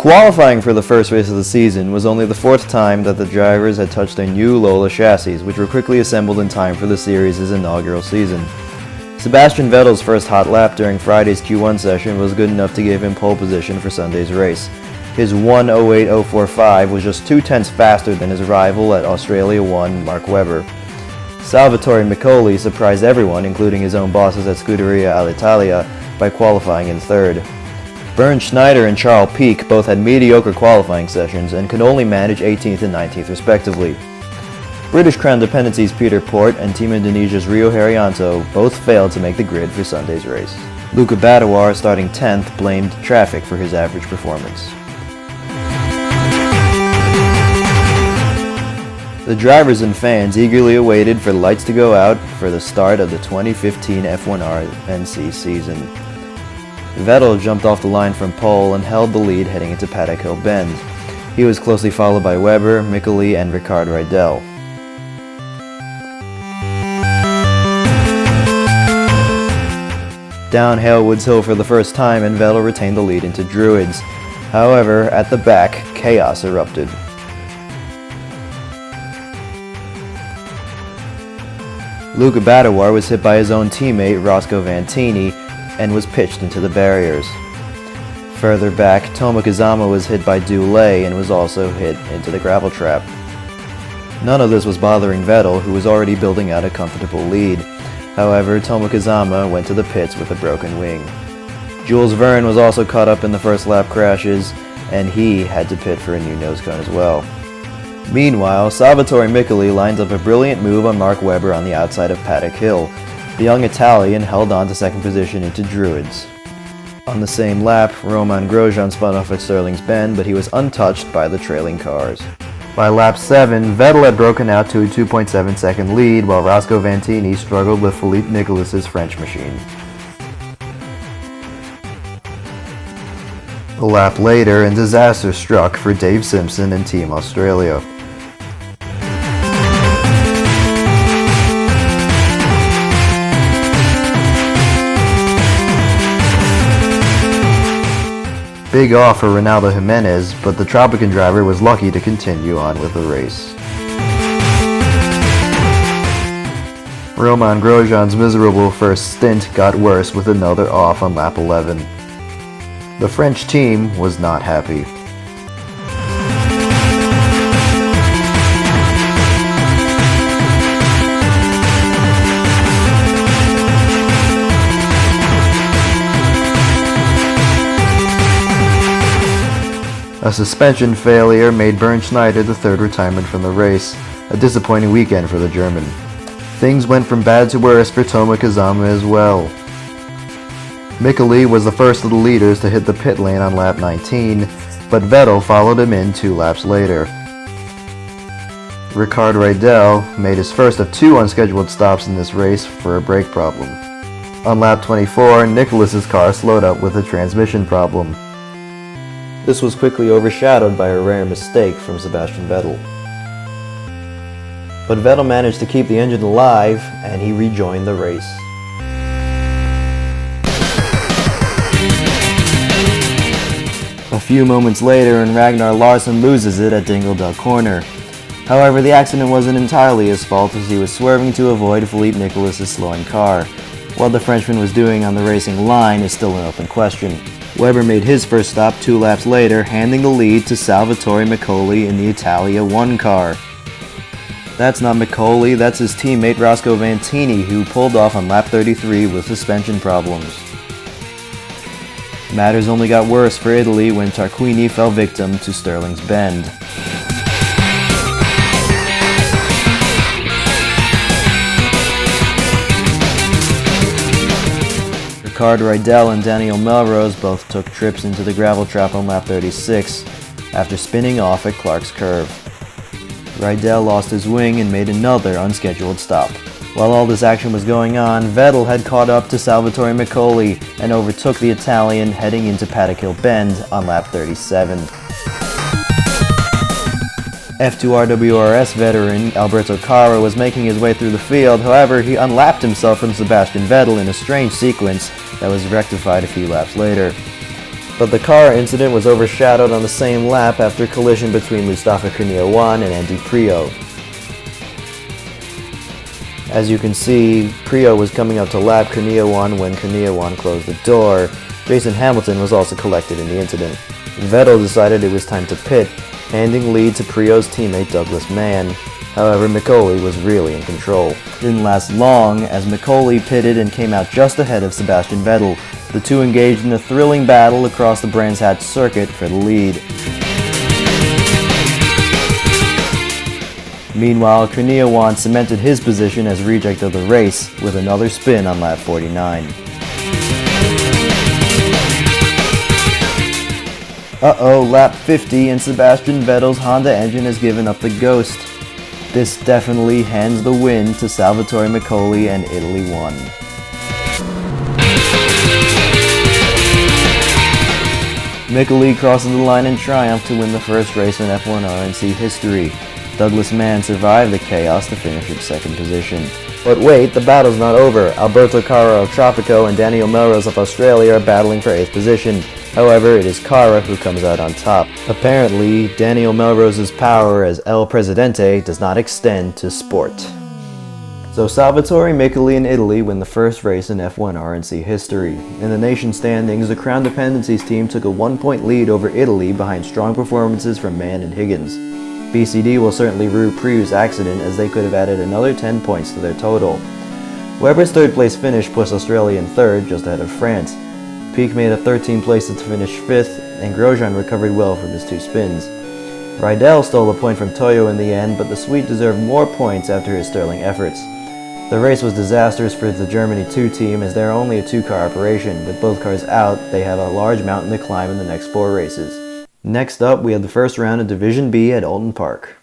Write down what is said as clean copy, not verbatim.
Qualifying for the first race of the season was only the fourth time that the drivers had touched their new Lola chassis, which were quickly assembled in time for the series' inaugural season. Sebastian Vettel's first hot lap during Friday's Q1 session was good enough to give him pole position for Sunday's race. His 1:08.045 was just 2/10 faster than his rival at Australia 1, Mark Webber. Salvatore Miccoli surprised everyone, including his own bosses at Scuderia Alitalia, by qualifying in third. Bernd Schneider and Charles Pic both had mediocre qualifying sessions and could only manage 18th and 19th respectively. British Crown Dependency's Peter Port and Team Indonesia's Rio Haryanto both failed to make the grid for Sunday's race. Luca Badawar, starting 10th, blamed traffic for his average performance. The drivers and fans eagerly awaited for the lights to go out for the start of the 2015 F1RNC season. Vettel jumped off the line from pole and held the lead heading into Paddock Hill Bend. He was closely followed by Webber, Miccoli, and Ricard Rydell. Downhill Woods Hill for the first time, and Vettel retained the lead into Druids. However, at the back, chaos erupted. Luca Badawar was hit by his own teammate Roscoe Vantini and was pitched into the barriers. Further back, Toma Kazama was hit by Dulé and was also hit into the gravel trap. None of this was bothering Vettel, who was already building out a comfortable lead. However, Toma Kazama went to the pits with a broken wing. Jules Verne was also caught up in the first lap crashes, and he had to pit for a new nose cone as well. Meanwhile, Salvatore Miccoli lined up a brilliant move on Mark Webber on the outside of Paddock Hill. The young Italian held on to second position into Druids. On the same lap, Romain Grosjean spun off at Sterling's Bend, but he was untouched by the trailing cars. By lap 7, Vettel had broken out to a 2.7 second lead, while Roscoe Vantini struggled with Philippe Nicolas' French machine. A lap later, and disaster struck for Dave Simpson and Team Australia. Big off for Ronaldo Jimenez, but the Tropican driver was lucky to continue on with the race. Romain Grosjean's miserable first stint got worse with another off on lap 11. The French team was not happy. A suspension failure made Bernd Schneider the third retirement from the race, a disappointing weekend for the German. Things went from bad to worse for Toma Kazama as well. Miccoli was the first of the leaders to hit the pit lane on lap 19, but Vettel followed him in 2 laps later. Ricard Rydell made his first of 2 unscheduled stops in this race for a brake problem. On lap 24, Nicolas' car slowed up with a transmission problem. This was quickly overshadowed by a rare mistake from Sebastian Vettel. But Vettel managed to keep the engine alive, and he rejoined the race. A few moments later, and Ragnar Larson loses it at Dingledale Corner. However, the accident wasn't entirely his fault, as he was swerving to avoid Philippe Nicolas' slowing car. What the Frenchman was doing on the racing line is still an open question. Webber made his first stop 2 laps later, handing the lead to Salvatore Miccoli in the Italia 1 car. That's not Miccoli, that's his teammate Roscoe Vantini, who pulled off on lap 33 with suspension problems. Matters only got worse for Italy when Tarquini fell victim to Sterling's Bend. Ricard Rydell and Daniel Melrose both took trips into the gravel trap on lap 36 after spinning off at Clark's Curve. Rydell lost his wing and made another unscheduled stop. While all this action was going on, Vettel had caught up to Salvatore Miccoli and overtook the Italian heading into Paddock Hill Bend on lap 37. F2RWRS veteran Alberto Cara was making his way through the field, however he unlapped himself from Sebastian Vettel in a strange sequence that was rectified a few laps later. but the car incident was overshadowed on the same lap after a collision between Mustafa Kurniawan and Andy Priaulx. As you can see, Priaulx was coming up to lap Kurniawan when Kurniawan closed the door. Jason Hamilton was also collected in the incident. Vettel decided it was time to pit, handing lead to Priaulx's teammate Douglas Mann. However, Micoli was really in control. It didn't last long, as Micoli pitted and came out just ahead of Sebastian Vettel. The two engaged in a thrilling battle across the Brands Hatch circuit for the lead. Meanwhile, Kurniawan cemented his position as reject of the race with another spin on lap 49. Uh-oh, lap 50 and Sebastian Vettel's Honda engine has given up the ghost. This definitely hands the win to Salvatore Micoli and Italy 1. Micoli crosses the line in triumph to win the first race in F1RNC history. Douglas Mann survived the chaos to finish in second position. But wait, the battle's not over. Alberto Cara of Tropico and Daniel Melrose of Australia are battling for 8th position. However, it is Cara who comes out on top. Apparently, Daniel Melrose's power as El Presidente does not extend to sport. So Salvatore Micoli and Italy win the first race in F1RNC history. In the nation standings, the Crown Dependencies team took a 1-point lead over Italy behind strong performances from Mann and Higgins. BCD will certainly rue Priaulx's accident, as they could have added another 10 points to their total. Weber's third place finish puts Australia in third, just ahead of France. Piquet made a 13 places to finish 5th, and Grosjean recovered well from his 2 spins. Rydell stole a point from Toyo in the end, but the Swede deserved more points after his sterling efforts. The race was disastrous for the Germany 2 team, as they are only a 2-car operation. With both cars out, they have a large mountain to climb in the next 4 races. Next up, we have the first round of Division B at Oulton Park.